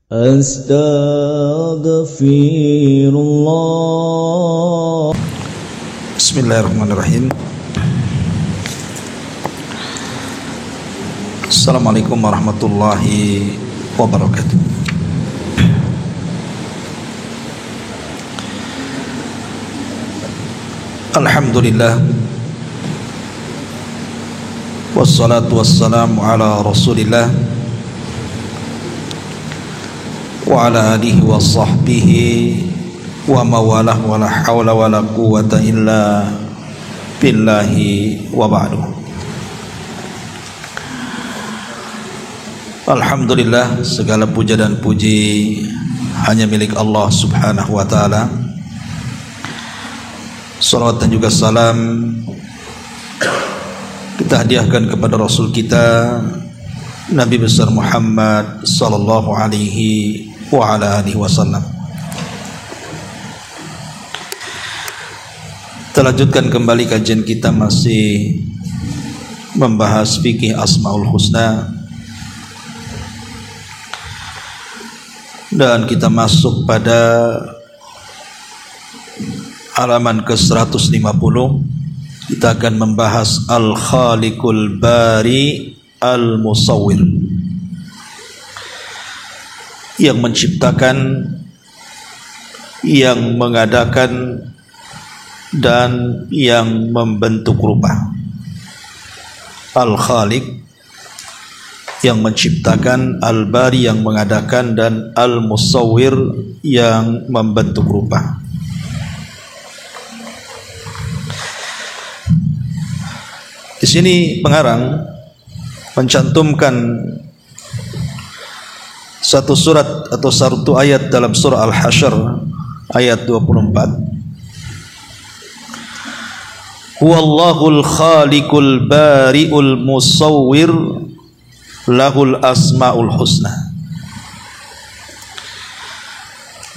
Astaghfirullah. Bismillahirrahmanirrahim. Assalamualaikum warahmatullahi wabarakatuh. Alhamdulillah, wassalatu wassalamu ala rasulillah wa ala alihi wa sahbihi wa mawalah wa la hawla wa la quwwata illa billahi wa ba'du. Alhamdulillah, segala puja dan puji hanya milik Allah subhanahu wa ta'ala. Salawat dan juga salam kita hadiahkan kepada Rasul kita Nabi besar Muhammad sallallahu alaihi wa ala alihi wasallam. Kita lanjutkan kembali kajian kita, masih membahas fikih Asmaul Husna, dan kita masuk pada halaman ke-150. Kita akan membahas Al-Khaliqul Bari Al-Musawwir, yang menciptakan, yang mengadakan, dan yang membentuk rupa. Al-Khaliq yang menciptakan, Al-Bari yang mengadakan, dan Al-Musawwir yang membentuk rupa. Di sini pengarang mencantumkan satu surat atau satu ayat dalam surah Al-Hasyr ayat 24. Huwallahul khaliqul bari'ul musawwir lahul asmaul husna.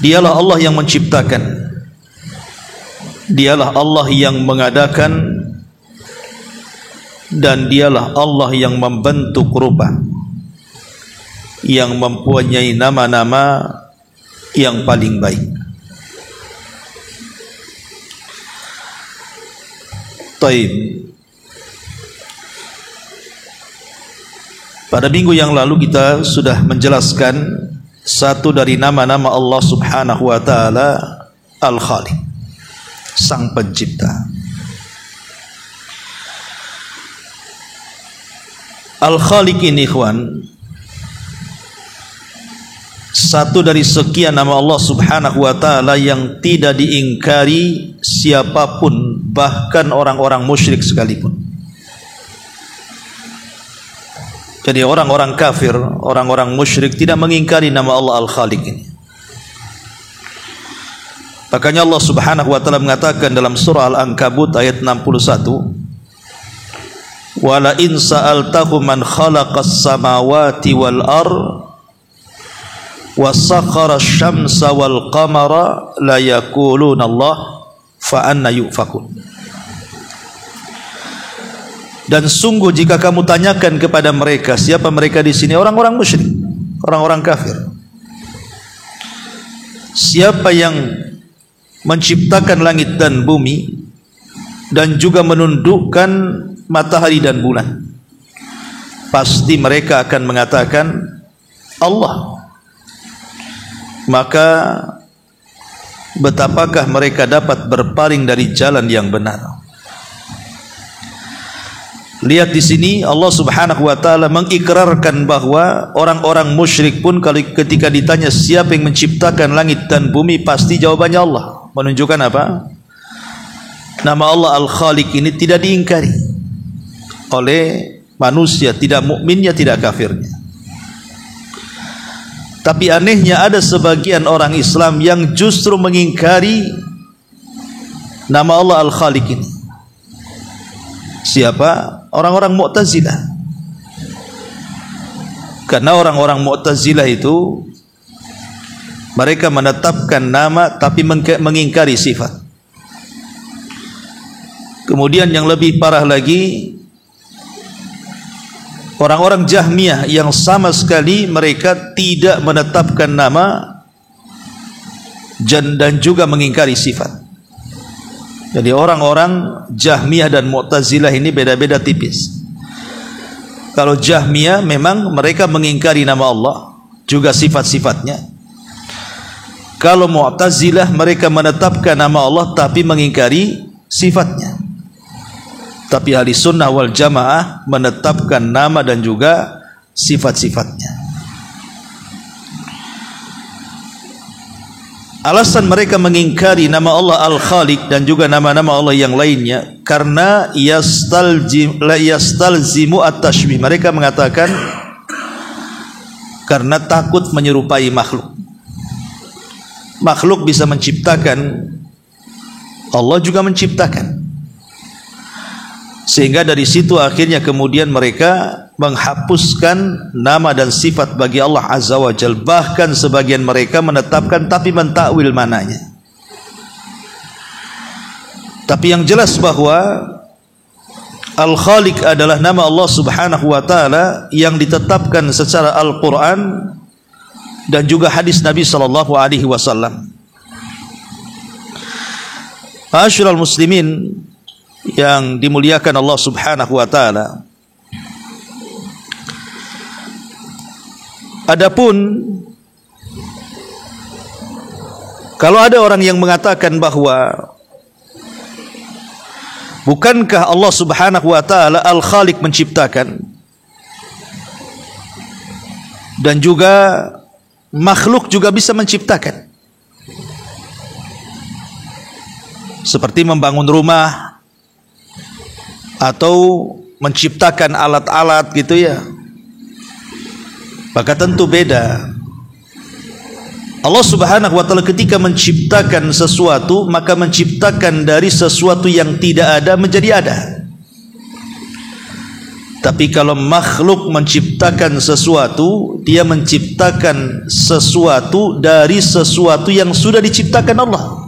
Dialah Allah yang menciptakan, dialah Allah yang mengadakan, dan dialah Allah yang membentuk rupa, yang mempunyai nama-nama yang paling baik. Taib. Pada minggu yang lalu kita sudah menjelaskan satu dari nama-nama Allah subhanahu wa ta'ala, Al-Khaliq, Sang Pencipta. Al-Khaliq ini, ikhwan, satu dari sekian nama Allah subhanahu wa ta'ala yang tidak diingkari siapapun, bahkan orang-orang musyrik sekalipun. Jadi orang-orang kafir, orang-orang musyrik tidak mengingkari nama Allah Al-Khaliq ini. Makanya Allah subhanahu wa ta'ala mengatakan dalam surah Al-Ankabut ayat 61, wala in sa'altahu man khalaqas samawati wal ard wa sakhara asy-syamsa wal qamara la yaquluna Allah fa anna yufakun. Dan sungguh jika kamu tanyakan kepada mereka, siapa mereka di sini? Orang-orang musyrik, orang-orang kafir. Siapa yang menciptakan langit dan bumi dan juga menundukkan matahari dan bulan? Pasti mereka akan mengatakan Allah. Maka betapakah mereka dapat berpaling dari jalan yang benar? Lihat di sini Allah subhanahu wa ta'ala mengikrarkan bahwa orang-orang musyrik pun ketika ditanya siapa yang menciptakan langit dan bumi, pasti jawabannya Allah. Menunjukkan apa? Nama Allah Al-Khaliq ini tidak diingkari oleh manusia, tidak mukminnya, tidak kafirnya. Tapi anehnya ada sebagian orang Islam yang justru mengingkari nama Allah Al-Khaliq ini. Siapa? Orang-orang Mu'tazilah. Karena orang-orang Mu'tazilah itu mereka menetapkan nama tapi mengingkari sifat. Kemudian yang lebih parah lagi, orang-orang Jahmiyah yang sama sekali mereka tidak menetapkan nama dan juga mengingkari sifat. Jadi orang-orang Jahmiyah dan Mu'tazilah ini beda-beda tipis. Kalau Jahmiyah memang mereka mengingkari nama Allah, juga sifat-sifatnya. Kalau Mu'tazilah mereka menetapkan nama Allah tapi mengingkari sifatnya. Tapi ahli sunnah wal jamaah menetapkan nama dan juga sifat-sifatnya. Alasan mereka mengingkari nama Allah Al-Khaliq dan juga nama-nama Allah yang lainnya karena yastalzimu at-tashbih. Mereka mengatakan karena takut menyerupai makhluk. Makhluk bisa menciptakan, Allah juga menciptakan. Sehingga dari situ akhirnya kemudian mereka menghapuskan nama dan sifat bagi Allah Azza wa Jalla. Bahkan sebagian mereka menetapkan tapi mentakwil mananya. Tapi yang jelas bahwa Al-Khaliq adalah nama Allah Subhanahu wa taala yang ditetapkan secara Al-Qur'an dan juga hadis Nabi sallallahu alaihi wasallam. Ma'asyiral muslimin yang dimuliakan Allah Subhanahu wa taala. Adapun kalau ada orang yang mengatakan bahwa bukankah Allah Subhanahu wa taala Al-Khaliq menciptakan dan juga makhluk juga bisa menciptakan, seperti membangun rumah atau menciptakan alat-alat gitu ya, maka tentu beda. Allah Subhanahu wa taala ketika menciptakan sesuatu, maka menciptakan dari sesuatu yang tidak ada menjadi ada. Tapi kalau makhluk menciptakan sesuatu, dia menciptakan sesuatu dari sesuatu yang sudah diciptakan Allah.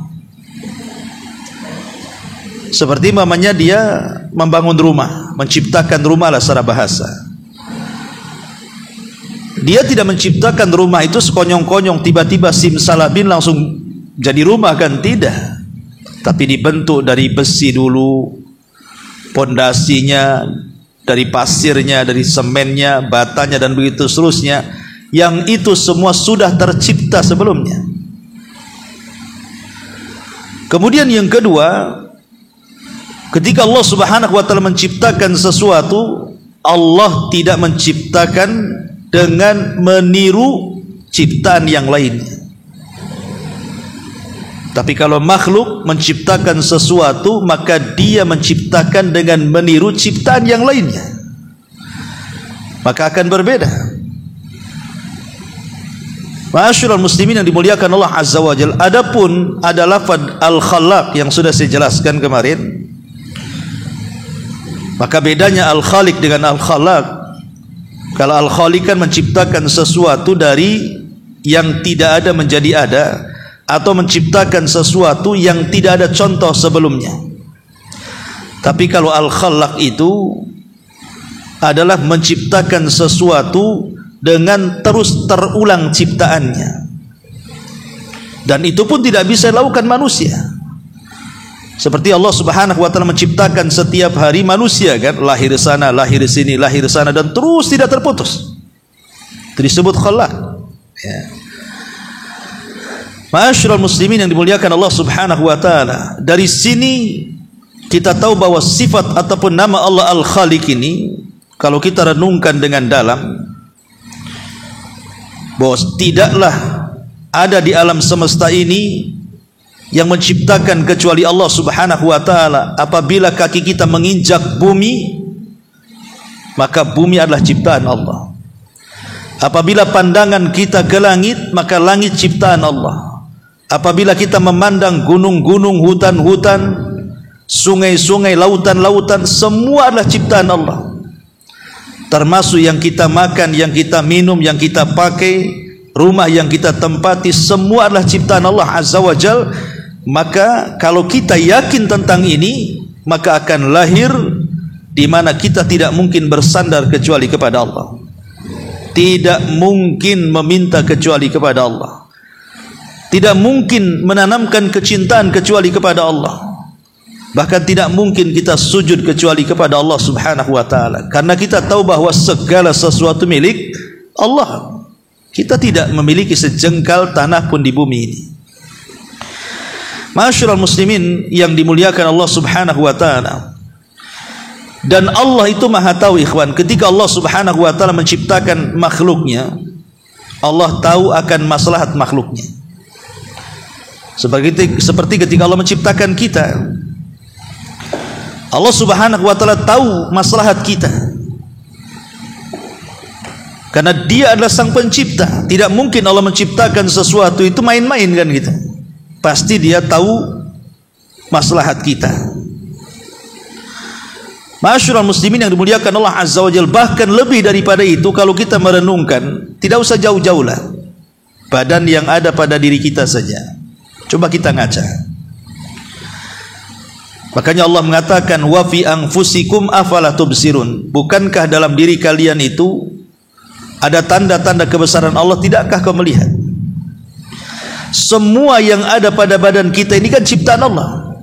Seperti mamanya dia membangun rumah, menciptakan rumah lah secara bahasa. Dia tidak menciptakan rumah itu sekonyong-konyong tiba-tiba simsalabin langsung jadi rumah, kan tidak. Tapi dibentuk dari besi dulu, pondasinya, dari pasirnya, dari semennya, batanya dan begitu seterusnya. Yang itu semua sudah tercipta sebelumnya. Kemudian yang kedua, ketika Allah Subhanahu wa taala menciptakan sesuatu, Allah tidak menciptakan dengan meniru ciptaan yang lainnya. Tapi kalau makhluk menciptakan sesuatu, maka dia menciptakan dengan meniru ciptaan yang lainnya, maka akan berbeda. Ma'asyiral muslimin yang dimuliakan Allah Azza wa Jalla. Adapun ada lafaz Al-Khallaq yang sudah saya jelaskan kemarin. Maka bedanya Al-Khaliq dengan Al-Khallaq. Kalau Al-Khaliq kan menciptakan sesuatu dari yang tidak ada menjadi ada, atau menciptakan sesuatu yang tidak ada contoh sebelumnya. Tapi kalau Al-Khallaq itu adalah menciptakan sesuatu dengan terus terulang ciptaannya, dan itu pun tidak bisa dilakukan manusia. Seperti Allah Subhanahu wa taala menciptakan setiap hari manusia, kan, lahir sana, lahir sini, lahir sana, dan terus tidak terputus. Itu disebut Khallaq, ya. Ma'asyiral muslimin yang dimuliakan Allah Subhanahu wa taala, dari sini kita tahu bahwa sifat ataupun nama Allah Al-Khaliq ini, kalau kita renungkan dengan dalam, bahwa tidaklah ada di alam semesta ini yang menciptakan kecuali Allah Subhanahu wa taala. Apabila kaki kita menginjak bumi, maka bumi adalah ciptaan Allah. Apabila pandangan kita ke langit, maka langit ciptaan Allah. Apabila kita memandang gunung-gunung, hutan-hutan, sungai-sungai, lautan-lautan, semua adalah ciptaan Allah. Termasuk yang kita makan, yang kita minum, yang kita pakai, rumah yang kita tempati, semua adalah ciptaan Allah Azza wa Jal. Maka kalau kita yakin tentang ini, maka akan lahir di mana kita tidak mungkin bersandar kecuali kepada Allah, tidak mungkin meminta kecuali kepada Allah, tidak mungkin menanamkan kecintaan kecuali kepada Allah, bahkan tidak mungkin kita sujud kecuali kepada Allah Subhanahu wa taala, karena kita tahu bahwa segala sesuatu milik Allah. Kita tidak memiliki sejengkal tanah pun di bumi ini. Ma'asyiral muslimin yang dimuliakan Allah Subhanahu wa taala, dan Allah itu maha tahu ikhwan. Ketika Allah Subhanahu wa taala menciptakan makhluknya, Allah tahu akan maslahat makhluknya. Seperti ketika Allah menciptakan kita, Allah Subhanahu wa taala tahu maslahat kita, karena Dia adalah sang pencipta. Tidak mungkin Allah menciptakan sesuatu itu main-main kan gitu. Pasti Dia tahu maslahat kita. Ma'asyiral muslimin yang dimuliakan Allah Azza wa Jalla, bahkan lebih daripada itu, kalau kita merenungkan, tidak usah jauh-jauh lah, badan yang ada pada diri kita saja. Coba kita ngaca. Makanya Allah mengatakan, wa fi anfusikum afala tubsirun. Bukankah dalam diri kalian itu ada tanda-tanda kebesaran Allah, tidakkah kau melihat? Semua yang ada pada badan kita ini kan ciptaan Allah.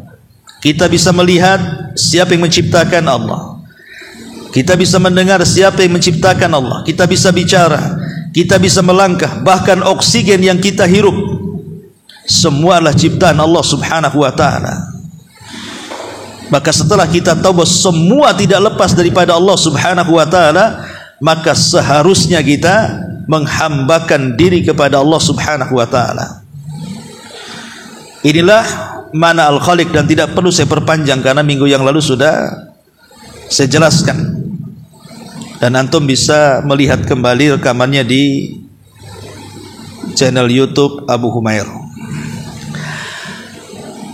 Kita bisa melihat siapa yang menciptakan Allah. Kita bisa mendengar siapa yang menciptakan Allah. Kita bisa bicara, kita bisa melangkah, bahkan oksigen yang kita hirup semua adalah ciptaan Allah Subhanahu wa taala. Maka setelah kita tahu bahwa semua tidak lepas daripada Allah Subhanahu wa taala, maka seharusnya kita menghambakan diri kepada Allah Subhanahu wa taala. Inilah mana Al-Khaliq, dan tidak perlu saya perpanjang karena minggu yang lalu sudah saya jelaskan. Dan antum bisa melihat kembali rekamannya di channel YouTube Abu Humair.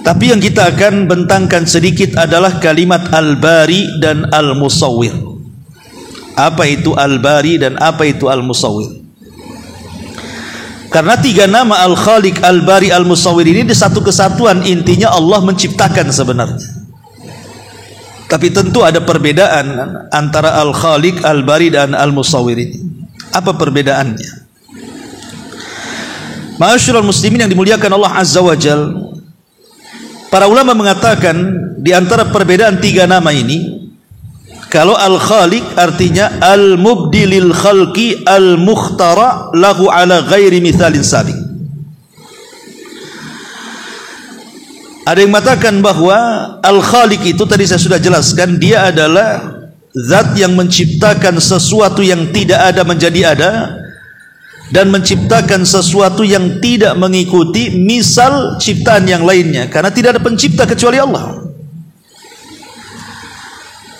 Tapi yang kita akan bentangkan sedikit adalah kalimat Al-Bari dan Al-Musawwir. Apa itu Al-Bari dan apa itu Al-Musawwir? Karena tiga nama Al-Khaliq, Al-Bari, Al-Musawwir ini di satu kesatuan, intinya Allah menciptakan sebenarnya. Tapi tentu ada perbedaan antara Al-Khaliq, Al-Bari dan Al-Musawwir ini. Apa perbedaannya? Ma'asyiral muslimin yang dimuliakan Allah Azza wa Jalla, para ulama mengatakan di antara perbedaan tiga nama ini, kalau Al-Khaliq artinya Al-Mubdi lil khalqi Al-Mukhtara lahu ala ghairi mithalin sabiq. Ada yang mengatakan bahwa Al-Khaliq itu tadi saya sudah jelaskan, dia adalah zat yang menciptakan sesuatu yang tidak ada menjadi ada, dan menciptakan sesuatu yang tidak mengikuti misal ciptaan yang lainnya, karena tidak ada pencipta kecuali Allah.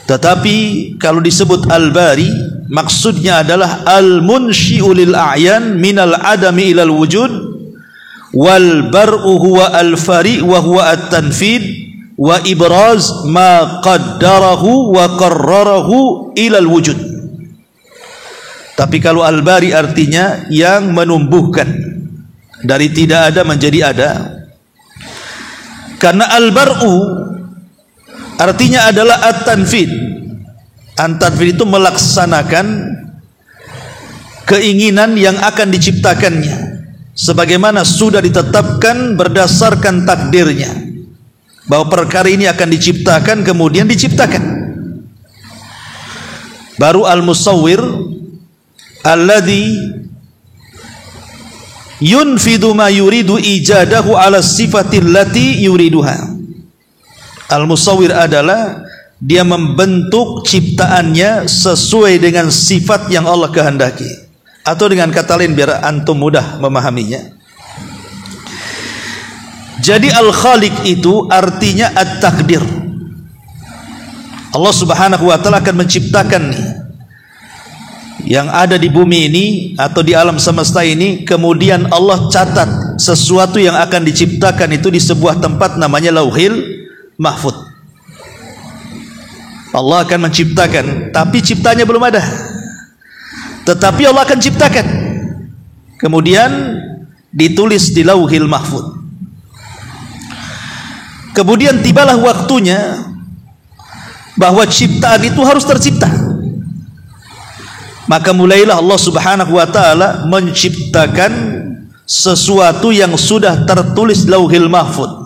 Tetapi kalau disebut Al-Bari, maksudnya adalah Al-Munshi'u lil a'yan minal adami ilal wujud, wal bar'u huwa al-fari wa huwa at-tanfid wa ibraz ma qaddarahu wa qarrarahu ilal wujud. Tapi kalau Al-Bari artinya yang menumbuhkan dari tidak ada menjadi ada. Karena Al-Bar'u artinya adalah at-tanfid. At-tanfid itu melaksanakan keinginan yang akan diciptakannya, sebagaimana sudah ditetapkan berdasarkan takdirnya, bahwa perkara ini akan diciptakan, kemudian diciptakan. Baru Al-Musawwir alladhi yunfidu ma yuridu ijadahu ala sifatil lati yuriduha. Al-Musawwir adalah dia membentuk ciptaannya sesuai dengan sifat yang Allah kehendaki, atau dengan kata lain biar antum mudah memahaminya. Jadi Al-Khaliq itu artinya at-takdir. Allah Subhanahu wa taala akan menciptakan yang ada di bumi ini atau di alam semesta ini, kemudian Allah catat sesuatu yang akan diciptakan itu di sebuah tempat namanya Lauhil Mahfud. Allah akan menciptakan, tapi ciptanya belum ada, tetapi Allah akan ciptakan, kemudian ditulis di Lauhil Mahfud. Kemudian tibalah waktunya bahwa ciptaan itu harus tercipta. Maka mulailah Allah Subhanahu wa taala menciptakan sesuatu yang sudah tertulis Lauhil Mahfuz.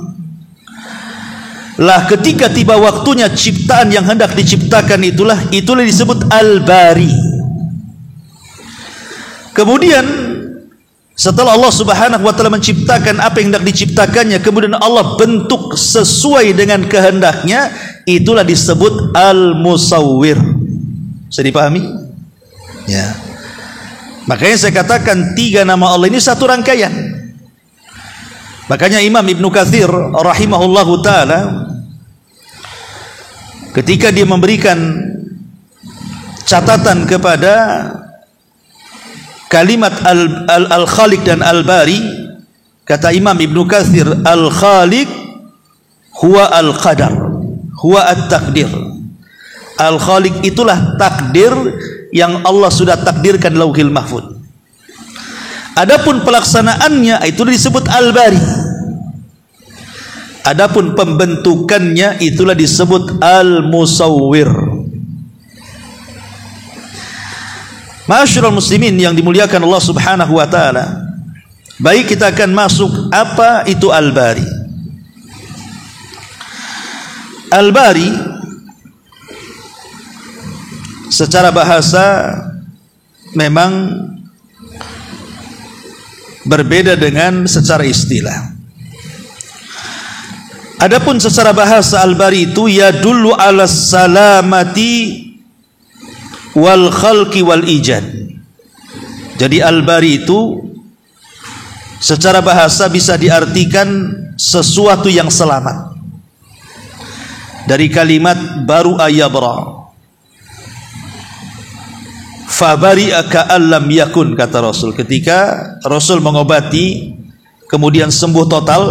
Lah ketika tiba waktunya ciptaan yang hendak diciptakan itulah disebut Al-Bari. Kemudian setelah Allah Subhanahu wa taala menciptakan apa yang hendak diciptakannya, kemudian Allah bentuk sesuai dengan kehendaknya, itulah disebut Al-Musawwir. Bisa dipahami? Ya. Makanya saya katakan 3 nama Allah ini satu rangkaian. Makanya Imam Ibnu Katsir rahimahullahu taala ketika dia memberikan catatan kepada kalimat Al-Khaliq dan Al-Bari, kata Imam Ibnu Katsir, Al-Khaliq huwa Al-Qadar, huwa At-Taqdir. Al-Khaliq itulah takdir yang Allah sudah takdirkan Lauhil Mahfuz. Adapun pelaksanaannya itu disebut Al-Bari. Adapun pembentukannya itulah disebut Al-Musawwir. Ma'asyiral muslimin yang dimuliakan Allah Subhanahu wa taala. Baik, kita akan masuk apa itu Al-Bari. Al-Bari secara bahasa memang berbeda dengan secara istilah. Adapun secara bahasa Al-Bari itu yadullu ala salamati wal khalqi wal ijad. Jadi Al-Bari itu secara bahasa bisa diartikan sesuatu yang selamat. Dari kalimat baru ayabra. Fabari'a ka'allam yakun, kata Rasul. Ketika Rasul mengobati kemudian sembuh total,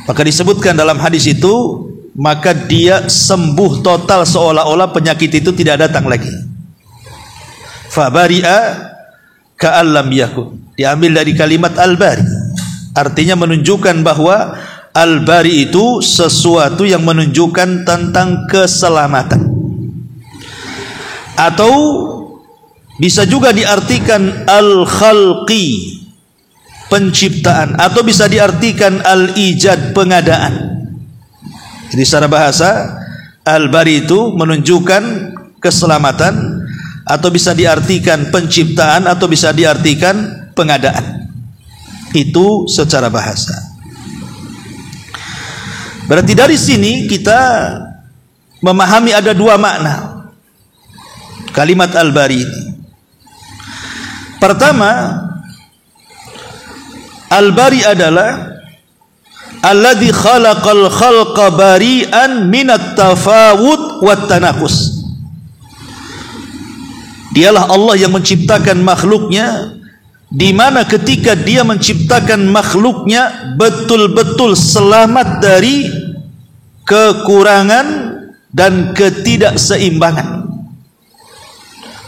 maka disebutkan dalam hadis itu, maka dia sembuh total seolah-olah penyakit itu tidak datang lagi. Fabari'a ka'allam yakun, diambil dari kalimat Al-Bari, artinya menunjukkan bahwa Al-Bari itu sesuatu yang menunjukkan tentang keselamatan. Atau bisa juga diartikan Al-Khalqi, penciptaan, atau bisa diartikan Al-Ijad, pengadaan. Jadi secara bahasa Al-Bari itu menunjukkan keselamatan, atau bisa diartikan penciptaan, atau bisa diartikan pengadaan. Itu secara bahasa. Berarti dari sini kita memahami ada 2 makna kalimat Al-Bari ini. Pertama, Al-Bari adalah alladzi khalaqal khalqa bari'an minat tafawud wat tanakus. Dialah Allah yang menciptakan makhluknya, di mana ketika dia menciptakan makhluknya betul-betul selamat dari kekurangan dan ketidakseimbangan.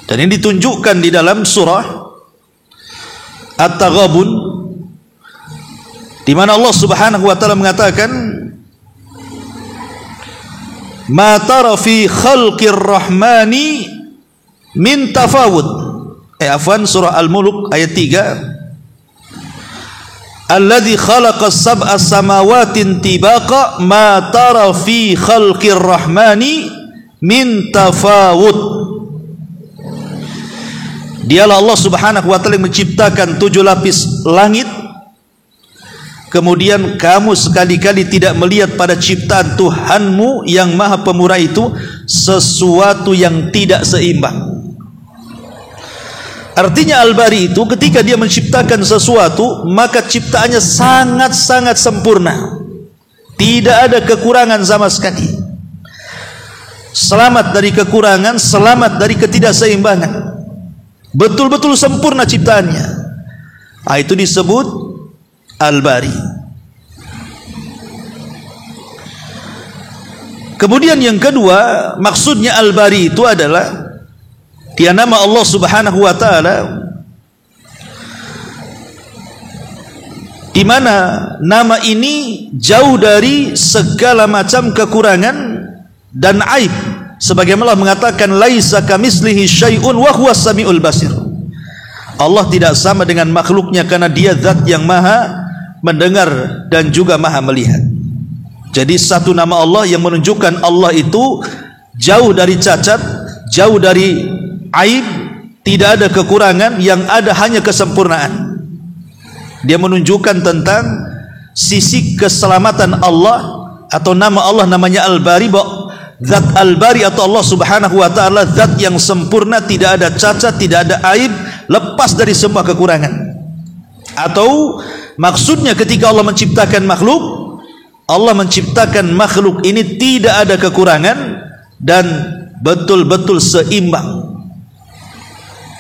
Dan ini ditunjukkan di dalam surah At-Taghabun, di mana Allah Subhanahu wa taala mengatakan, "Ma tara fi khalqir rahmani min tafawud." Afwan, surah Al-Mulk ayat 3. Alladzi khalaqas sab'a samawatin tibaqa ma tara fi khalqir rahmani min tafawud. Dialah Allah Subhanahu wa taala yang menciptakan 7 lapis langit. Kemudian kamu sekali-kali tidak melihat pada ciptaan Tuhanmu yang Maha Pemurah itu sesuatu yang tidak seimbang. Artinya Al-Bari itu ketika dia menciptakan sesuatu, maka ciptaannya sangat-sangat sempurna. Tidak ada kekurangan sama sekali. Selamat dari kekurangan, selamat dari ketidakseimbangan. Betul-betul sempurna ciptaannya. Itu disebut Al-Bari. Kemudian yang kedua, maksudnya Al-Bari itu adalah dia nama Allah Subhanahu wa taala, di mana nama ini jauh dari segala macam kekurangan dan aib, sebagaimana Allah mengatakan laisa kamitslihi syai'un wa huwas samiul basir. Allah tidak sama dengan makhluknya karena dia zat yang maha mendengar dan juga maha melihat. Jadi satu nama Allah yang menunjukkan Allah itu jauh dari cacat, jauh dari aib, tidak ada kekurangan, yang ada hanya kesempurnaan. Dia menunjukkan tentang sisi keselamatan Allah, atau nama Allah namanya Al-Bari, zat Al-Bari atau Allah subhanahu wa ta'ala zat yang sempurna, tidak ada cacat, tidak ada aib, lepas dari semua kekurangan. Atau maksudnya ketika Allah menciptakan makhluk, Allah menciptakan makhluk ini tidak ada kekurangan dan betul-betul seimbang.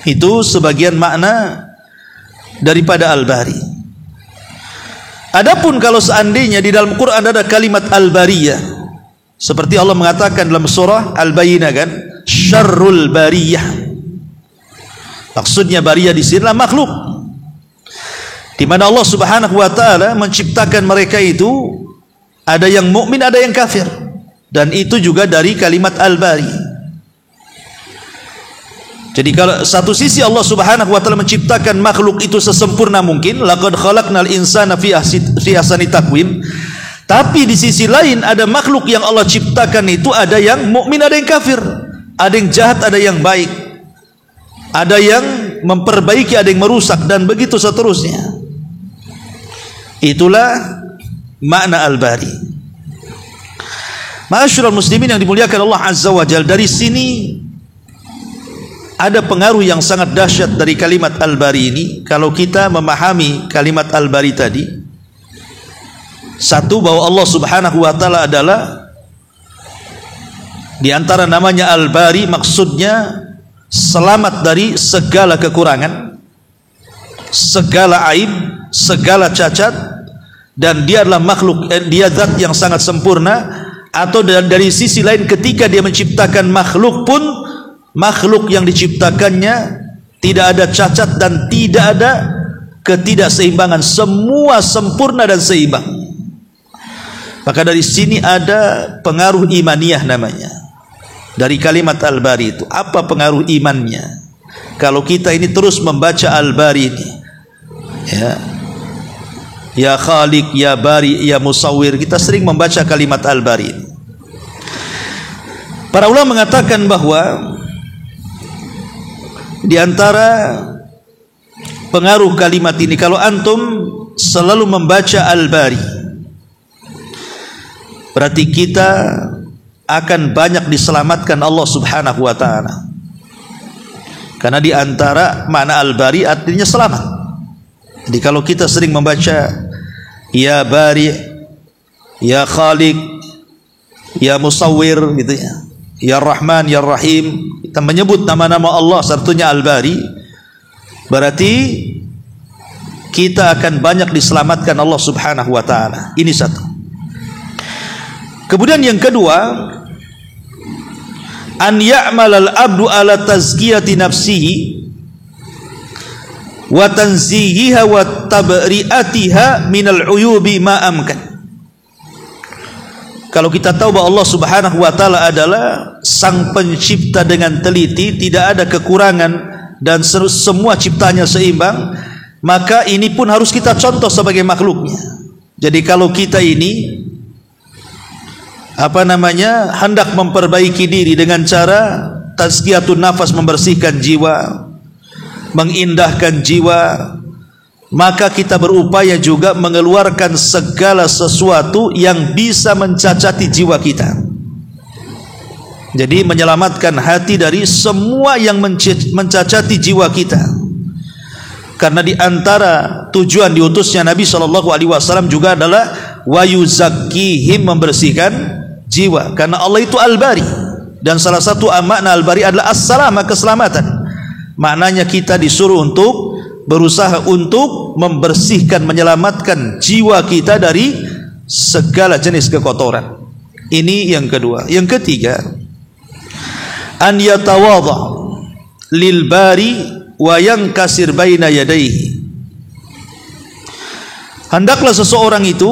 Itu sebagian makna daripada Al-Bari. Adapun kalau seandainya di dalam Quran ada kalimat Al-Bariyah, seperti Allah mengatakan dalam surah Al-Bayyinah kan, syarrul bariyah. Maksudnya bariyah di sini adalah makhluk, di mana Allah Subhanahu wa taala menciptakan mereka itu ada yang mukmin, ada yang kafir, dan itu juga dari kalimat Al-Bari. Jadi kalau satu sisi Allah Subhanahu wa taala menciptakan makhluk itu sesempurna mungkin, laqad khalaqnal insana fi ahsani taqwim, tapi di sisi lain ada makhluk yang Allah ciptakan itu ada yang mukmin, ada yang kafir, ada yang jahat, ada yang baik, ada yang memperbaiki, ada yang merusak, dan begitu seterusnya. Itulah makna Al-Bari. Ma'asyiral muslimin yang dimuliakan Allah Azza wa Jalla, dari sini ada pengaruh yang sangat dahsyat dari kalimat Al-Bari ini. Kalau kita memahami kalimat Al-Bari tadi, satu, bahwa Allah Subhanahu wa taala adalah, di antara namanya Al-Bari maksudnya selamat dari segala kekurangan, segala aib, segala cacat, dan dia adalah makhluk, dia zat yang sangat sempurna. Atau dari sisi lain ketika dia menciptakan makhluk pun, makhluk yang diciptakannya tidak ada cacat dan tidak ada ketidakseimbangan, semua sempurna dan seimbang. Maka dari sini ada pengaruh imaniyah namanya dari kalimat Al-Bari itu. Apa pengaruh imannya? Kalau kita ini terus membaca Al-Bari ini, ya Khaliq, ya Bari, ya Musawwir, kita sering membaca kalimat Al-Bari ini. Para ulama mengatakan bahwa di antara pengaruh kalimat ini, kalau antum selalu membaca Al-Bari, berarti kita akan banyak diselamatkan Allah Subhanahu wa taala. Karena di antara makna Al-Bari artinya selamat. Jadi kalau kita sering membaca ya Bari, ya Khaliq, ya Musawwir gitu ya Rahman, ya Rahim, kita menyebut nama-nama Allah sertunya Al-Bari, berarti kita akan banyak diselamatkan Allah Subhanahu wa taala. Ini satu. Kemudian yang kedua, an ya'malal abdu ala tazkiyati nafsihi wa tanzihiha wa tabri'atiha minal uyubi ma amkan. Kalau kita tahu bahwa Allah Subhanahu wa taala adalah sang pencipta dengan teliti, tidak ada kekurangan dan semua ciptanya seimbang, maka ini pun harus kita contoh sebagai makhluknya. Jadi kalau kita ini hendak memperbaiki diri dengan cara tazkiyatun nafas, membersihkan jiwa, mengindahkan jiwa, maka kita berupaya juga mengeluarkan segala sesuatu yang bisa mencacati jiwa kita. Jadi menyelamatkan hati dari semua yang mencacati jiwa kita. Karena di antara tujuan diutusnya Nabi SAW juga adalah wa yuzakkihim, membersihkan jiwa. Karena Allah itu Al-Bari, dan salah satu makna Al-Bari adalah as-salama, keselamatan. Maknanya kita disuruh untuk berusaha untuk membersihkan, menyelamatkan jiwa kita dari segala jenis kekotoran. Ini yang kedua. Yang ketiga, an yatawadha lil bari wa yankasir baina yadayhi. Hendaklah seseorang itu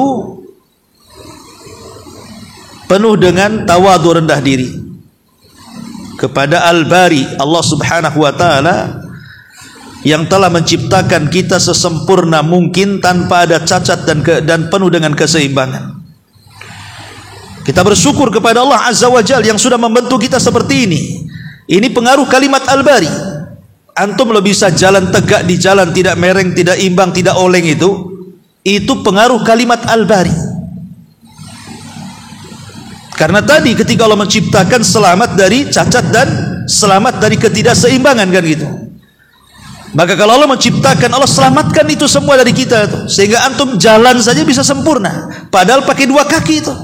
penuh dengan tawadhu, rendah diri kepada Al-Bari, Allah Subhanahu wa taala yang telah menciptakan kita sesempurna mungkin tanpa ada cacat dan penuh dengan keseimbangan. Kita bersyukur kepada Allah Azza wa Jalla yang sudah membentuk kita seperti ini. Ini pengaruh kalimat Al-Bari. Antum lo bisa jalan tegak di jalan, tidak mereng, tidak imbang, tidak oleng, itu pengaruh kalimat Al-Bari. Karena tadi ketika Allah menciptakan selamat dari cacat dan selamat dari ketidakseimbangan, kan gitu. Maka kalau Allah menciptakan, Allah selamatkan itu semua dari kita, sehingga antum jalan saja bisa sempurna, padahal pakai 2 kaki itu.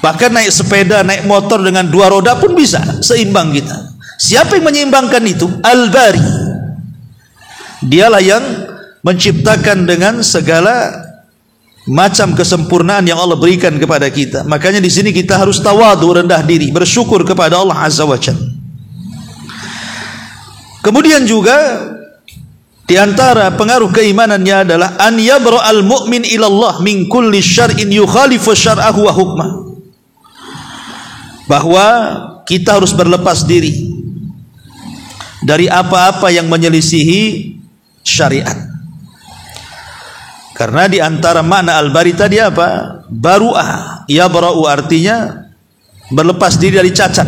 Bahkan naik sepeda, naik motor dengan 2 roda pun bisa seimbang kita. Siapa yang menyeimbangkan itu? Al-Bari. Dialah yang menciptakan dengan segala macam kesempurnaan yang Allah berikan kepada kita. Makanya di sini kita harus tawadhu, rendah diri, bersyukur kepada Allah Azza wa Jalla. Kemudian juga di antara pengaruh keimanannya adalah an yabra'al mu'min ila Allah min kulli syar'in yukhalifu syar'ahu wa hukmah. Bahwa kita harus berlepas diri dari apa-apa yang menyelisihi syariat. Karena di antara makna Al-Bari tadi apa? Baru'ah, ya bara'u artinya berlepas diri dari cacat,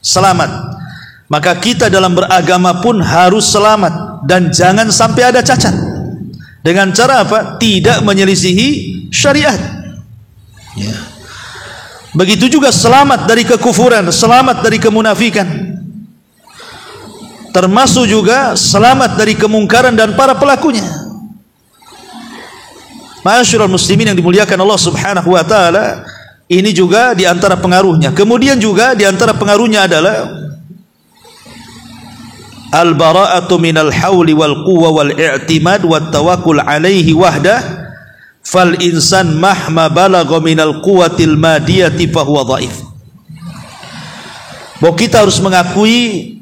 selamat. Maka kita dalam beragama pun harus selamat dan jangan sampai ada cacat. Dengan cara apa? Tidak menyelisihi syariat. Ya. Begitu juga selamat dari kekufuran, selamat dari kemunafikan. Termasuk juga selamat dari kemungkaran dan para pelakunya. Ma'asyiral muslimin yang dimuliakan Allah Subhanahu wa taala, ini juga di antara pengaruhnya. Kemudian juga di antara pengaruhnya adalah al-bara'atu minal hauli wal quwwa wal i'timad wat tawakkul alaihi wahdah, fal insan mahma balagha minal quwwatil madiyati fa huwa dhaif. Bahwa kita harus mengakui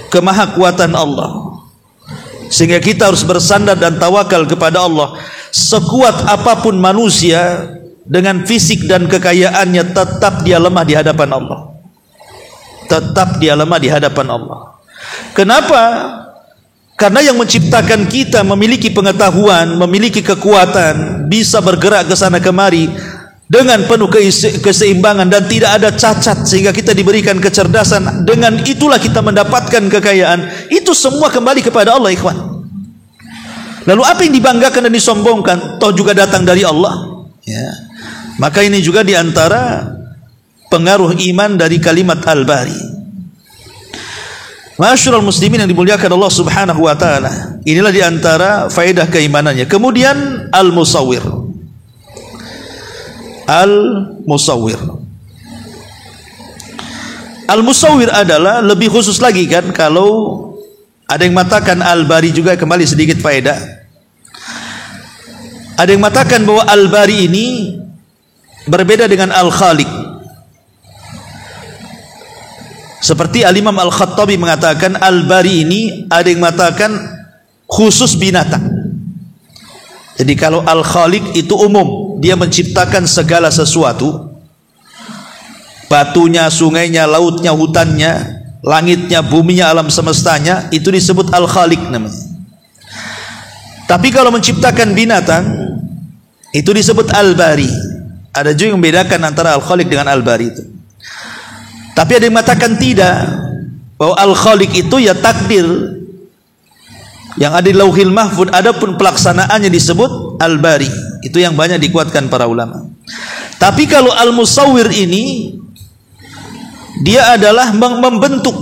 kemahakuatan Allah, sehingga kita harus bersandar dan tawakal kepada Allah. Sekuat apapun manusia dengan fisik dan kekayaannya, tetap dia lemah di hadapan Allah. Tetap dia lemah di hadapan Allah. Kenapa? Karena yang menciptakan kita memiliki pengetahuan, memiliki kekuatan, bisa bergerak ke sana kemari dengan penuh keseimbangan dan tidak ada cacat, sehingga kita diberikan kecerdasan. Dengan itulah kita mendapatkan kekayaan. Itu semua kembali kepada Allah, ikhwan. Lalu apa yang dibanggakan dan disombongkan? Toh juga datang dari Allah. Ya. Maka ini juga diantara pengaruh iman dari kalimat Al-Bari. Ma'asyiral muslimin yang dimuliakan Allah Subhanahu wa taala. Inilah diantara faedah keimanannya. Kemudian Al-Musawwir. Al-Musawwir. Al-Musawwir adalah lebih khusus lagi kan, kalau ada yang mengatakan Al-Bari juga, kembali sedikit faedah. Ada yang mengatakan bahwa Al-Bari ini berbeda dengan Al-Khaliq. Seperti Al-Imam Al-Khattabi mengatakan Al-Bari ini, ada yang mengatakan khusus binatang. Jadi kalau Al-Khaliq itu umum, dia menciptakan segala sesuatu. Batunya, sungainya, lautnya, hutannya, langitnya, buminya, alam semestanya, itu disebut Al-Khaliq namanya. Tapi kalau menciptakan binatang, itu disebut Al-Bari. Ada juga yang membedakan antara Al-Khaliq dengan Al-Bari itu. Tapi ada yang mengatakan tidak, bahwa Al-Khaliq itu ya takdir yang ada di Lauhil Mahfuz, adapun pelaksanaannya disebut Al-Bari. Itu yang banyak dikuatkan para ulama. Tapi kalau Al-Musawwir ini, dia adalah membentuk.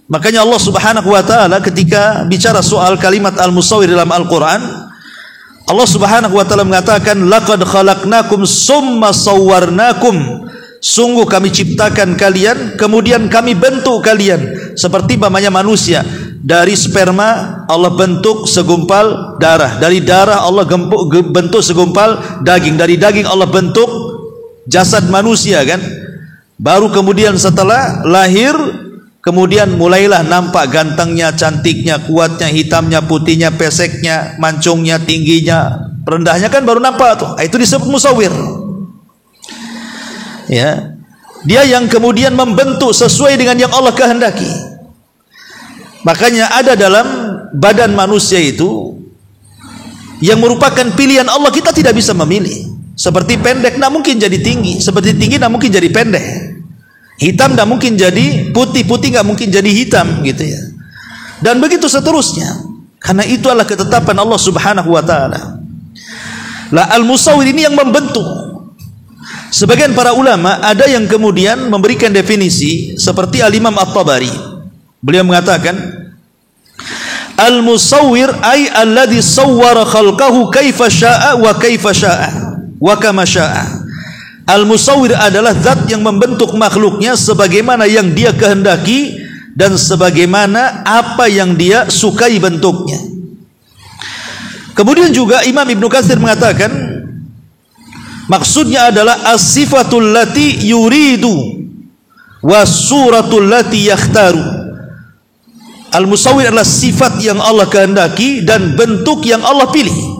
Makanya Allah Subhanahu wa taala ketika bicara soal kalimat Al-Musawwir dalam Al-Qur'an, Allah Subhanahu wa taala mengatakan laqad khalaqnakum summa sawwarnakum. Sungguh kami ciptakan kalian, kemudian kami bentuk kalian. Seperti umpamanya manusia, dari sperma Allah bentuk segumpal darah, dari darah Allah bentuk segumpal daging, dari daging Allah bentuk jasad manusia kan. Baru kemudian setelah lahir, kemudian mulailah nampak gantengnya, cantiknya, kuatnya, hitamnya, putihnya, peseknya, mancungnya, tingginya, rendahnya, kan baru nampak tuh. Itu disebut musawwir. Ya. Dia yang kemudian membentuk sesuai dengan yang Allah kehendaki. Makanya ada dalam badan manusia itu yang merupakan pilihan Allah, kita tidak bisa memilih. Seperti pendek tidak mungkin jadi tinggi, seperti tinggi tidak mungkin jadi pendek, hitam tidak mungkin jadi putih, putih tidak mungkin jadi hitam, gitu ya. Dan begitu seterusnya. Karena itu adalah ketetapan Allah Subhanahu wa taala. Lah al-musawwir ini yang membentuk. Sebagian para ulama ada yang kemudian memberikan definisi seperti Al-Imam At-Tabari. Beliau mengatakan al-musawwir ay alladhi sawwara khalqahu kaifa syaa wa kaifa syaa wa kama syaa. Al-musawwir adalah zat yang membentuk makhluknya sebagaimana yang dia kehendaki dan sebagaimana apa yang dia sukai bentuknya. Kemudian juga Imam Ibnu Katsir mengatakan maksudnya adalah as-sifatul lati yuridu was-suratul lati yakhtaru. Al-musawwir adalah sifat yang Allah kehendaki dan bentuk yang Allah pilih.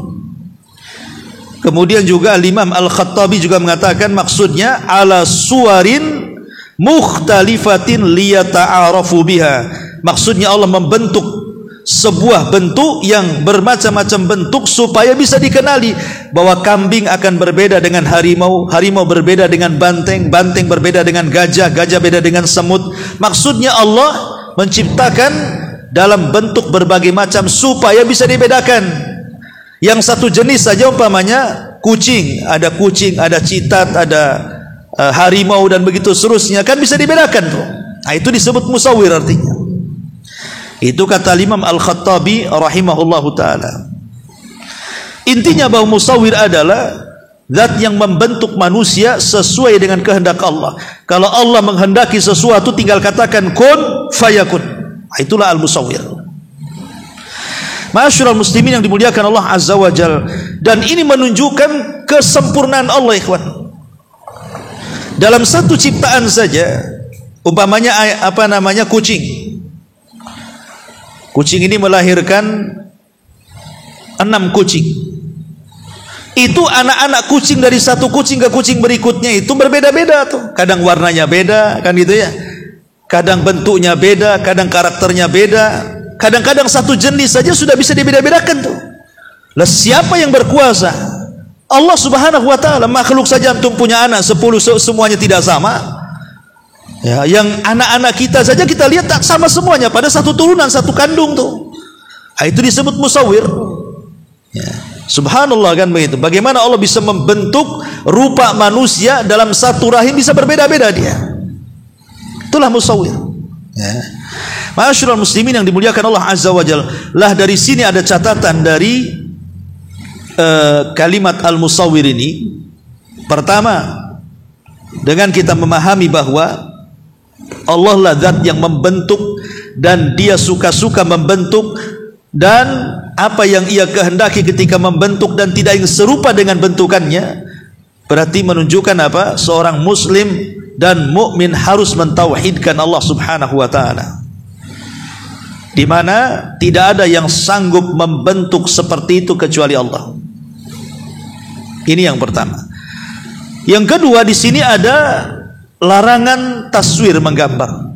Kemudian juga Imam Al-Khattabi juga mengatakan maksudnya ala suwarin mukhtalifatin liyata'arafu biha. Maksudnya Allah membentuk sebuah bentuk yang bermacam-macam bentuk supaya bisa dikenali bahwa kambing akan berbeda dengan harimau, harimau berbeda dengan banteng, banteng berbeda dengan gajah, gajah beda dengan semut. Maksudnya Allah menciptakan dalam bentuk berbagai macam supaya bisa dibedakan. Yang satu jenis saja umpamanya kucing, ada citat, ada harimau dan begitu seterusnya, kan bisa dibedakan tuh. Nah, itu disebut musawwir artinya. Itu kata Imam Al-Khattabi rahimahullahu taala. Intinya bahwa musawwir adalah zat yang membentuk manusia sesuai dengan kehendak Allah. Kalau Allah menghendaki sesuatu tinggal katakan kun fayakun. Nah, itulah al-musawwir. Ma'asyiral muslimin yang dimuliakan Allah Azza wa Jalla, dan ini menunjukkan kesempurnaan Allah, ikhwan. Dalam satu ciptaan saja, umpamanya kucing. Kucing ini melahirkan 6 kucing. Itu anak-anak kucing dari satu kucing ke kucing berikutnya itu berbeda-beda tuh. Kadang warnanya beda, kan gitu ya. Kadang bentuknya beda, kadang karakternya beda. Kadang-kadang satu jenis saja sudah bisa dibeda-bedakan tuh. Lah siapa yang berkuasa? Allah Subhanahu wa taala. Makhluk saja antum punya anak 10 semuanya tidak sama. Ya, yang anak-anak kita saja kita lihat tak sama semuanya, pada satu turunan, satu kandung tuh. Nah, itu disebut musawwir. Ya. Subhanallah, kan begitu. Bagaimana Allah bisa membentuk rupa manusia dalam satu rahim bisa berbeda-beda dia. Itulah musawwir. Ya. Ma'asyiral muslimin yang dimuliakan Allah Azza wa Jalla. Lah dari sini ada catatan dari kalimat al-musawwir ini. Pertama, dengan kita memahami bahwa Allah lah zat yang membentuk dan dia suka-suka membentuk, dan apa yang ia kehendaki ketika membentuk dan tidak ingin serupa dengan bentukannya, berarti menunjukkan apa? Seorang muslim dan mukmin harus mentauhidkan Allah Subhanahu wa taala, di mana tidak ada yang sanggup membentuk seperti itu kecuali Allah. Ini yang pertama. Yang kedua, di sini ada larangan taswir, menggambar.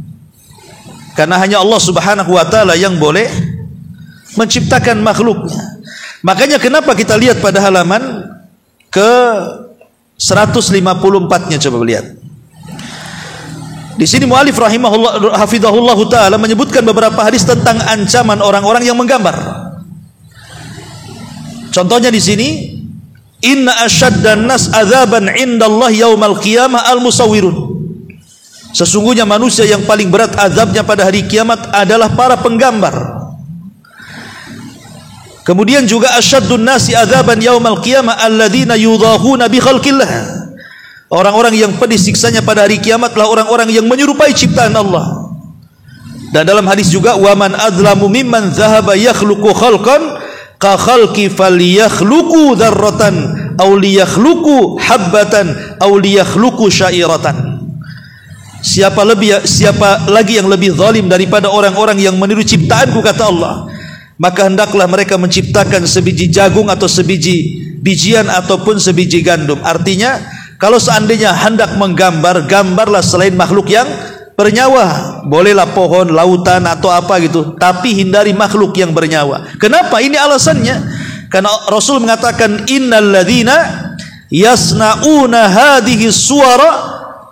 Karena hanya Allah Subhanahu wa taala yang boleh menciptakan makhluknya. Makanya kenapa kita lihat pada halaman ke 154-nya, coba lihat. Di sini mu'alif rahimahullah hafizahullah taala menyebutkan beberapa hadis tentang ancaman orang-orang yang menggambar. Contohnya di sini, inna asyaddan nas adzaban indallahi yaumal qiyamah al-musawwirun. Sesungguhnya manusia yang paling berat azabnya pada hari kiamat adalah para penggambar. Kemudian juga asyaddun nasi adzaban yaumal qiyamah alladzina yudahuna bi khalqillah. Orang-orang yang pedih siksanya pada hari kiamatlah orang-orang yang menyerupai ciptaan Allah. Dan dalam hadis juga, waman adzlamu mimman dzahaba yakhluqu khalqan ka khalqi falyakhluqu dzarratan aw liyakhluqu habbatan aw liyakhluqu syairatan. Siapa lagi yang lebih zalim daripada orang-orang yang meniru ciptaanku, kata Allah. Maka hendaklah mereka menciptakan sebiji jagung atau sebiji bijian ataupun sebiji gandum. Artinya, Kalau seandainya hendak menggambar, gambarlah selain makhluk yang bernyawa. Bolehlah pohon, lautan atau apa gitu, tapi hindari makhluk yang bernyawa. Kenapa? Ini alasannya. Karena Rasul mengatakan innal ladzina yasna'una hadhihi suwara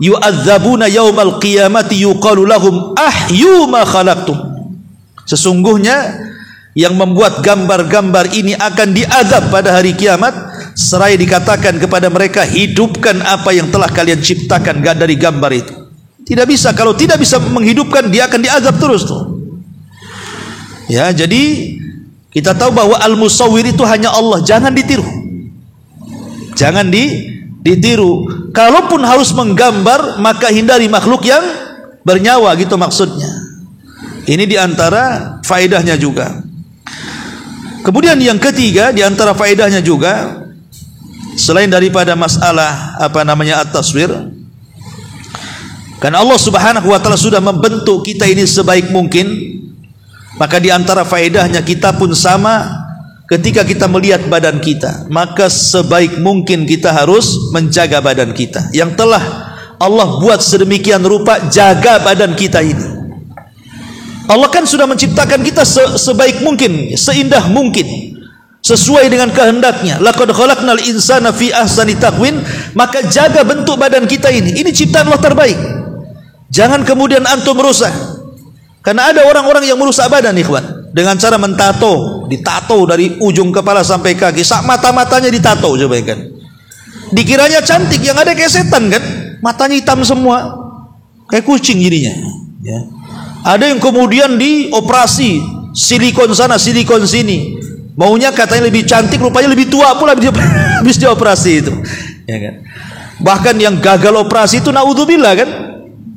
yu'adzabuna yaumal qiyamati yuqalu lahum ahyu ma khalaqtum. Sesungguhnya yang membuat gambar-gambar ini akan diazab pada hari kiamat, seraya dikatakan kepada mereka, hidupkan apa yang telah kalian ciptakan dari gambar itu. Tidak bisa, kalau tidak bisa menghidupkan, dia akan diazab terus tuh. Ya, jadi kita tahu bahwa al-musawwir itu hanya Allah, jangan ditiru. Jangan ditiru. Kalaupun harus menggambar, maka hindari makhluk yang bernyawa, gitu maksudnya. Ini diantara faedahnya juga. Kemudian yang ketiga, diantara faedahnya juga, selain daripada masalah at-taswir, karena Allah Subhanahu wa taala sudah membentuk kita ini sebaik mungkin, maka diantara faedahnya kita pun sama. Ketika kita melihat badan kita, maka sebaik mungkin kita harus menjaga badan kita yang telah Allah buat sedemikian rupa. Jaga badan kita ini. Allah kan sudah menciptakan kita sebaik mungkin, seindah mungkin, sesuai dengan kehendaknya. Laqad khalaqnal insana fi ahsani taqwim. Maka jaga bentuk badan kita ini. Ini ciptaan Allah terbaik. Jangan kemudian antum merusak. Karena ada orang-orang yang merusak badan, ikhwan, dengan cara ditato dari ujung kepala sampai kaki, sak mata-matanya ditato, coba kan. Dikiranya cantik, yang ada kayak setan kan. Matanya hitam semua, kayak kucing jadinya, ya. Ada yang kemudian dioperasi, silikon sana, silikon sini. Maunya katanya lebih cantik, rupanya lebih tua pula habis dioperasi itu. Ya kan? Bahkan yang gagal operasi itu naudzubillah kan.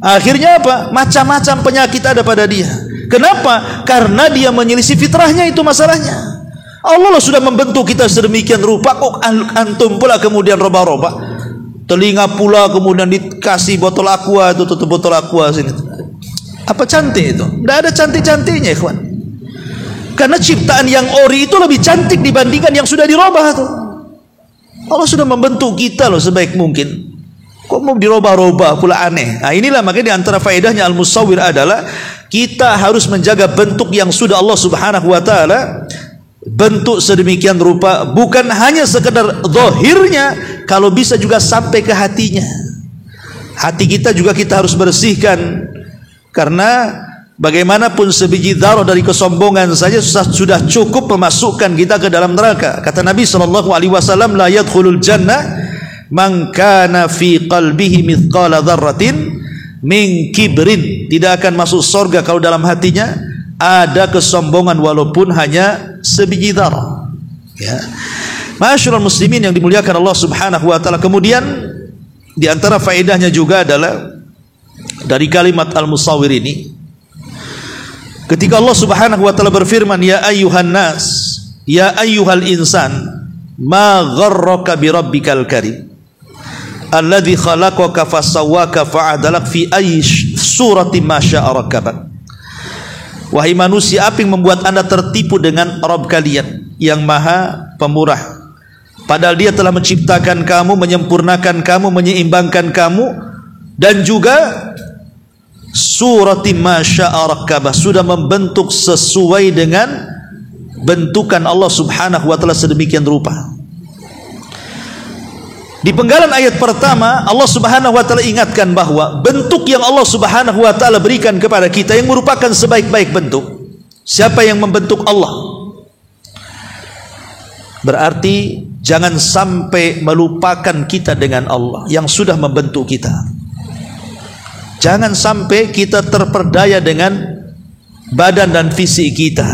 Akhirnya apa? Macam-macam penyakit ada pada dia. Kenapa? Karena dia menyelisih fitrahnya, itu masalahnya. Allah sudah membentuk kita sedemikian rupa, kok antum pula kemudian roba-roba. Telinga pula kemudian dikasih botol aqua, itu tutup botol aqua sini. Apa cantik itu? Tidak ada cantik-cantiknya, ikhwan. Karena ciptaan yang ori itu lebih cantik dibandingkan yang sudah dirubah tuh. Allah sudah membentuk kita loh sebaik mungkin. Kok mau dirubah-rubah pula, aneh. Nah, inilah makanya di antara faedahnya al-musawwir adalah kita harus menjaga bentuk yang sudah Allah Subhanahu wa taala bentuk sedemikian rupa, bukan hanya sekedar zahirnya, kalau bisa juga sampai ke hatinya. Hati kita juga kita harus bersihkan. Karena bagaimanapun sebiji dzarah dari kesombongan saja sudah cukup memasukkan kita ke dalam neraka. Kata Nabi SAW, la yadkhulul jannah man kana fi qalbihi mithqala dzarratin min kibrin. Tidak akan masuk surga kalau dalam hatinya ada kesombongan walaupun hanya sebiji dzarah. Ya. Ma'asyiral muslimin yang dimuliakan Allah Subhanahu wa taala. Kemudian di antara faedahnya juga adalah dari kalimat al-musawwir ini, ketika Allah Subhanahu wa taala berfirman, ya ayyuhan nas, ya ayyuhal insan, ma gharraka bi rabbikal karim alladzi khalaqaka fasawwaka fa'adalak fi ayyi surati ma syaa rakkabak. Wahai manusia, apa yang membuat anda tertipu dengan Rabb kalian yang maha pemurah, padahal dia telah menciptakan kamu, menyempurnakan kamu, menyeimbangkan kamu, dan juga surati ma syaa rakkabah, sudah membentuk sesuai dengan bentukan Allah Subhanahu wa taala sedemikian rupa. Di penggalan ayat pertama, Allah Subhanahu wa taala ingatkan bahwa bentuk yang Allah Subhanahu wa taala berikan kepada kita yang merupakan sebaik-baik bentuk, siapa yang membentuk? Allah. Berarti jangan sampai melupakan kita dengan Allah yang sudah membentuk kita. Jangan sampai kita terperdaya dengan badan dan fisik kita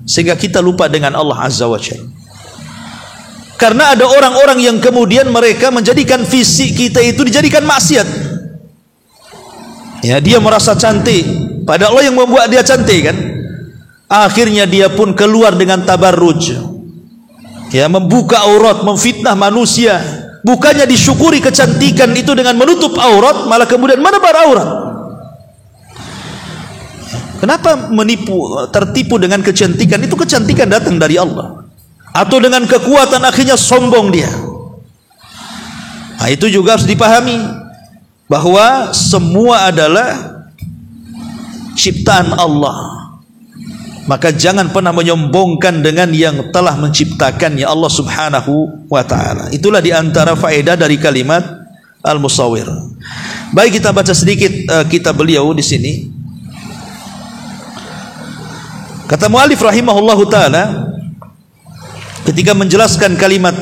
sehingga kita lupa dengan Allah Azza wa Jalla. Karena ada orang-orang yang kemudian mereka menjadikan fisik kita itu dijadikan maksiat. Ya, dia merasa cantik, padahal Allah yang membuat dia cantik kan. Akhirnya dia pun keluar dengan tabarruj. Ya, membuka aurat, memfitnah manusia. Bukannya disyukuri kecantikan itu dengan menutup aurat, malah kemudian menebar aurat. Kenapa tertipu dengan kecantikan? Itu kecantikan datang dari Allah. Atau dengan kekuatan akhirnya sombong dia. Nah, itu juga harus dipahami bahwa semua adalah ciptaan Allah. Maka jangan pernah menyombongkan dengan yang telah menciptakannya, Allah Subhanahu wa ta'ala. Itulah diantara faedah dari kalimat Al-Musawwir. Baik, kita baca sedikit kitab beliau di sini. Kata mu'allif rahimahullahu ta'ala ketika menjelaskan kalimat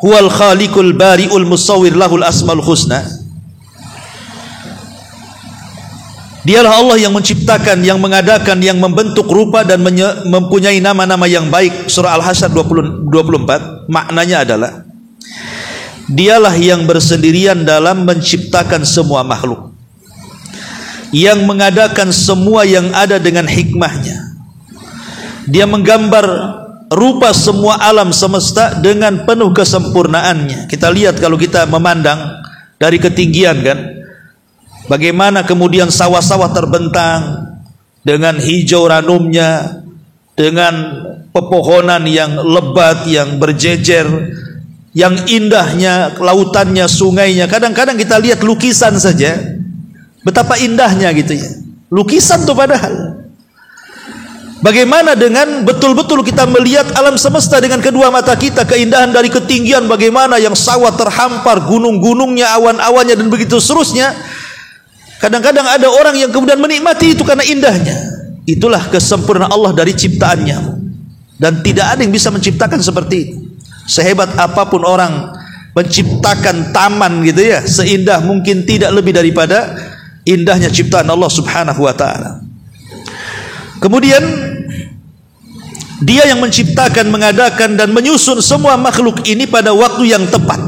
huwal khaliqul bari'ul musawwir lahul asmaul husna, dialah Allah yang menciptakan, yang mengadakan, yang membentuk rupa dan mempunyai nama-nama yang baik. Surah Al-Hasyr 24. Maknanya adalah dialah yang bersendirian dalam menciptakan semua makhluk, yang mengadakan semua yang ada dengan hikmahnya. Dia menggambar rupa semua alam semesta dengan penuh kesempurnaannya. Kita lihat kalau kita memandang dari ketinggian kan, bagaimana kemudian sawah-sawah terbentang dengan hijau ranumnya, dengan pepohonan yang lebat, yang berjejer, yang indahnya lautannya, sungainya. Kadang-kadang kita lihat lukisan saja, betapa indahnya gitu ya. Lukisan tuh padahal. Bagaimana dengan betul-betul kita melihat alam semesta dengan kedua mata kita, keindahan dari ketinggian, bagaimana yang sawah terhampar, gunung-gunungnya, awan-awannya dan begitu seterusnya. Kadang-kadang ada orang yang kemudian menikmati itu karena indahnya. Itulah kesempurnaan Allah dari ciptaannya. Dan tidak ada yang bisa menciptakan seperti itu. Sehebat apapun orang menciptakan taman gitu ya, seindah mungkin tidak lebih daripada indahnya ciptaan Allah Subhanahu wa ta'ala. Kemudian dia yang menciptakan, mengadakan dan menyusun semua makhluk ini pada waktu yang tepat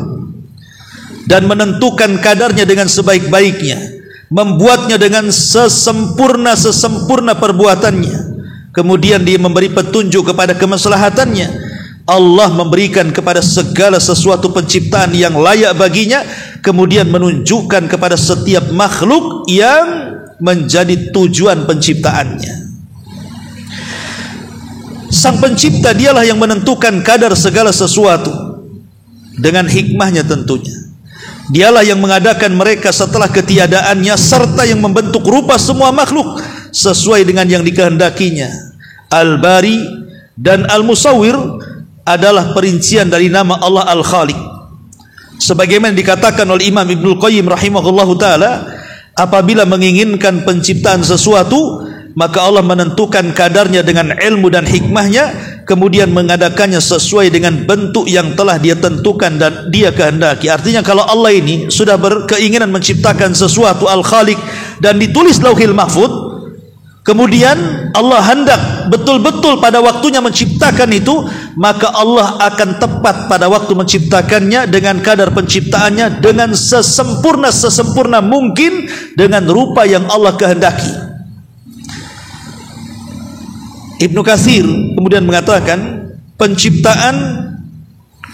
dan menentukan kadarnya dengan sebaik-baiknya, membuatnya dengan sesempurna perbuatannya. Kemudian dia memberi petunjuk kepada kemaslahatannya. Allah memberikan kepada segala sesuatu penciptaan yang layak baginya, kemudian menunjukkan kepada setiap makhluk yang menjadi tujuan penciptaannya. Sang pencipta dialah yang menentukan kadar segala sesuatu dengan hikmahnya tentunya. Dialah yang mengadakan mereka setelah ketiadaannya, serta yang membentuk rupa semua makhluk sesuai dengan yang dikehendakinya. Al-Bari dan Al-Musawwir adalah perincian dari nama Allah Al-Khaliq. Sebagaimana dikatakan oleh Imam Ibnul Qayyim rahimahullahu ta'ala, apabila menginginkan penciptaan sesuatu, maka Allah menentukan kadarnya dengan ilmu dan hikmahnya, kemudian mengadakannya sesuai dengan bentuk yang telah dia tentukan dan dia kehendaki. Artinya kalau Allah ini sudah berkeinginan menciptakan sesuatu Al-Khaliq dan ditulis Lauhil Mahfuz, kemudian Allah hendak betul-betul pada waktunya menciptakan itu, maka Allah akan tepat pada waktu menciptakannya dengan kadar penciptaannya dengan sesempurna mungkin dengan rupa yang Allah kehendaki. Ibnu Katsir kemudian mengatakan penciptaan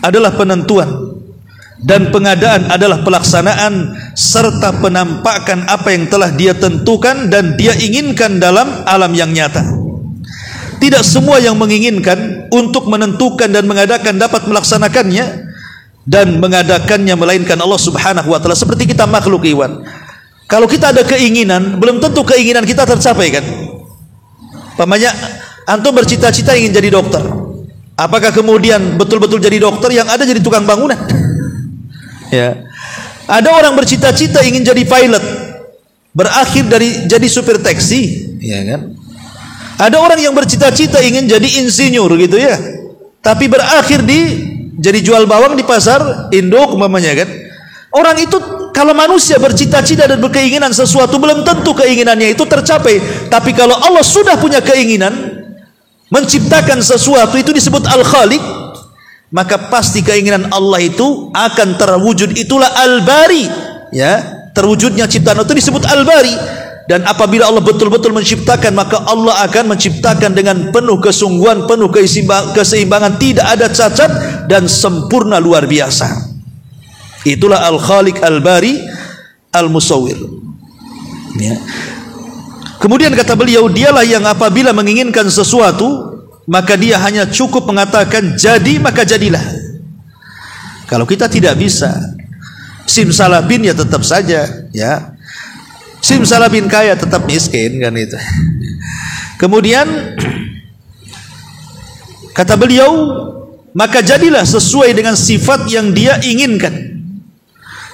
adalah penentuan dan pengadaan adalah pelaksanaan serta penampakan apa yang telah dia tentukan dan dia inginkan dalam alam yang nyata. Tidak semua yang menginginkan untuk menentukan dan mengadakan dapat melaksanakannya dan mengadakannya melainkan Allah Subhanahu wa ta'ala. Seperti kita makhluk, Iwan, kalau kita ada keinginan, belum tentu keinginan kita tercapai kan. Pamannya antum bercita-cita ingin jadi dokter, apakah kemudian betul-betul jadi dokter? Yang ada jadi tukang bangunan. Ya. Ada orang bercita-cita ingin jadi pilot, berakhir dari jadi supir taksi, ya kan? Ada orang yang bercita-cita ingin jadi insinyur gitu ya, tapi berakhir jadi jual bawang di pasar induk umpamanya kan. Orang itu, kalau manusia bercita-cita dan berkeinginan sesuatu, belum tentu keinginannya itu tercapai. Tapi kalau Allah sudah punya keinginan menciptakan sesuatu, itu disebut Al-Khaliq, maka pasti keinginan Allah itu akan terwujud. Itulah Al-Bari, ya, terwujudnya ciptaan itu disebut Al-Bari. Dan apabila Allah betul-betul menciptakan, maka Allah akan menciptakan dengan penuh kesungguhan, penuh keseimbangan, tidak ada cacat dan sempurna luar biasa. Itulah Al-Khaliq, Al-Bari, Al-Musawwir, ya. Kemudian kata beliau, dialah yang apabila menginginkan sesuatu, maka dia hanya cukup mengatakan jadi, maka jadilah. Kalau kita tidak bisa Simsalabin ya tetap saja, ya. Simsalabin kaya tetap miskin, kan itu. Kemudian kata beliau, maka jadilah sesuai dengan sifat yang dia inginkan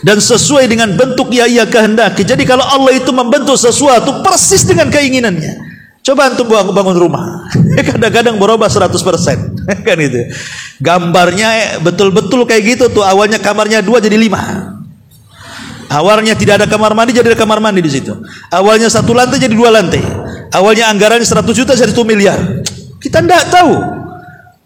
dan sesuai dengan bentuk yang ia kehendaki. Jadi kalau Allah itu membentuk sesuatu persis dengan keinginannya. Coba antum bangun rumah, kadang-kadang berubah 100%, kan itu. Gambarnya betul-betul kayak gitu tuh. Awalnya kamarnya 2 jadi 5. Awalnya tidak ada kamar mandi jadi ada kamar mandi di situ. Awalnya 1 lantai jadi 2 lantai. Awalnya anggarannya 100 juta jadi 1 miliar. Kita tidak tahu,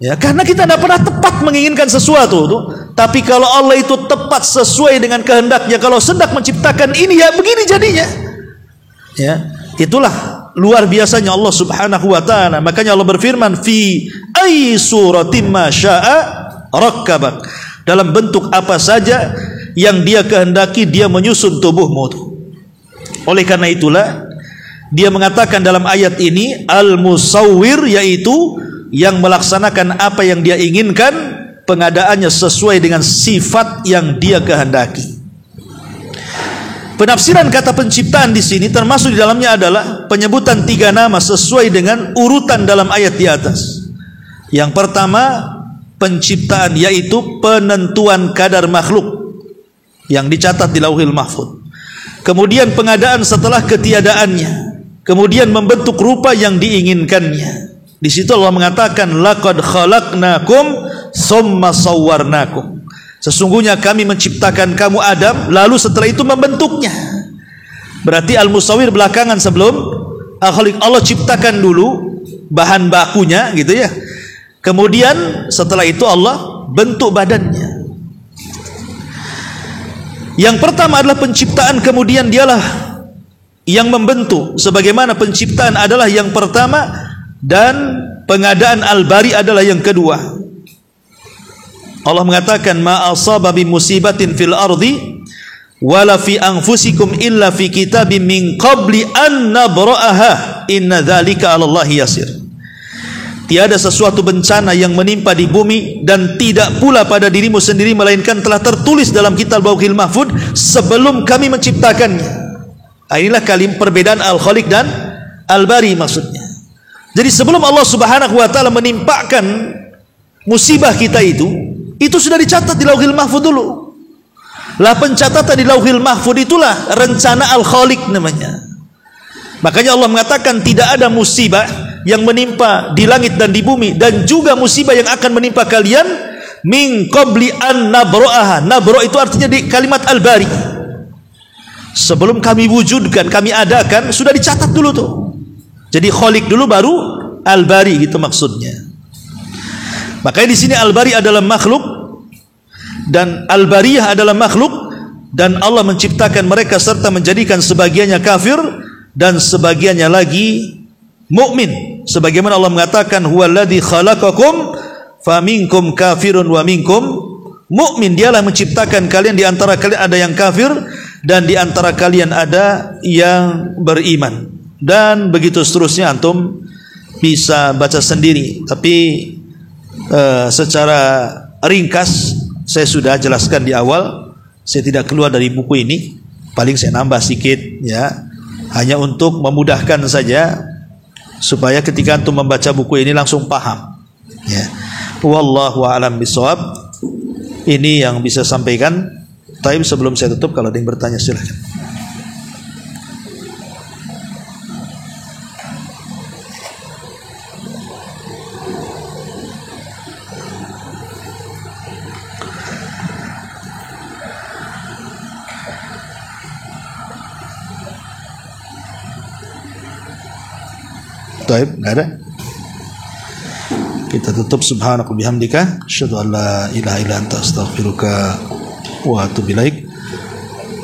ya, karena kita tidak pernah tepat menginginkan sesuatu tuh. Tapi kalau Allah itu tepat sesuai dengan kehendaknya, kalau sedang menciptakan ini ya begini jadinya. Ya, itulah luar biasanya Allah Subhanahu wa taala. Makanya Allah berfirman, fi ay suratin ma syaa rakkabak. Dalam bentuk apa saja yang dia kehendaki, dia menyusun tubuhmu. Oleh karena itulah dia mengatakan dalam ayat ini al-musawwir, yaitu yang melaksanakan apa yang dia inginkan, pengadaannya sesuai dengan sifat yang dia kehendaki. Penafsiran kata penciptaan di sini termasuk di dalamnya adalah penyebutan 3 nama sesuai dengan urutan dalam ayat di atas. Yang pertama penciptaan, yaitu penentuan kadar makhluk yang dicatat di Lauhil Mahfuz. Kemudian pengadaan setelah ketiadaannya. Kemudian membentuk rupa yang diinginkannya. Di situ Allah mengatakan laqad khalaqnakum tsumma sawwarnakum. Sesungguhnya kami menciptakan kamu Adam, lalu setelah itu membentuknya. Berarti al-musawwir belakangan sebelum al-khaliq. Allah ciptakan dulu bahan bakunya, gitu ya. Kemudian setelah itu Allah bentuk badannya. Yang pertama adalah penciptaan, kemudian dialah yang membentuk. Sebagaimana penciptaan adalah yang pertama dan pengadaan al-bari adalah yang kedua. Allah mengatakan ma asaba bi musibatin fil ardi wala fi anfusikum illa fi kitabim min qabli an nabra'aha inna dzalika 'ala Allah yasir. Tiada sesuatu bencana yang menimpa di bumi dan tidak pula pada dirimu sendiri melainkan telah tertulis dalam kitab Lauhil Mahfuz sebelum kami menciptakannya. Inilah perbedaan al-khaliq dan al-bari maksudnya. Jadi sebelum Allah Subhanahu wa taala menimpakan musibah kita itu sudah dicatat di Lauhil Mahfuz dulu. Lah pencatatan di Lauhil Mahfuz itulah rencana al-khaliq namanya. Makanya Allah mengatakan tidak ada musibah yang menimpa di langit dan di bumi, dan juga musibah yang akan menimpa kalian min qabli an nabra'aha. Nabra' itu artinya di kalimat al-bari. Sebelum kami wujudkan, kami adakan, sudah dicatat dulu tuh. Jadi khaliq dulu baru al-bari, gitu maksudnya. Makanya di sini al-bari adalah makhluk dan al-bariyah adalah makhluk, dan Allah menciptakan mereka serta menjadikan sebagiannya kafir dan sebagiannya lagi mukmin. Sebagaimana Allah mengatakan huwallazi khalaqakum faminkum kafirun wa minkum mu'min. Dialah menciptakan kalian, di antara kalian ada yang kafir dan di antara kalian ada yang beriman. Dan begitu seterusnya, antum bisa baca sendiri. Tapi secara ringkas saya sudah jelaskan di awal. Saya tidak keluar dari buku ini, paling saya nambah sedikit, ya, hanya untuk memudahkan saja supaya ketika antum membaca buku ini langsung paham, ya. Wallahu a'lam bishawab. Ini yang bisa sampaikan. Tapi sebelum saya tutup, kalau ada yang bertanya silahkan. Taib, enggak ada. Kita tutup. Subhanaka bihamdika asyhadu an la ilaha illa anta astaghfiruka wa atubu ilaik.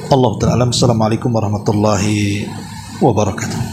Allahu ta'ala. Assalamualaikum warahmatullahi wabarakatuh.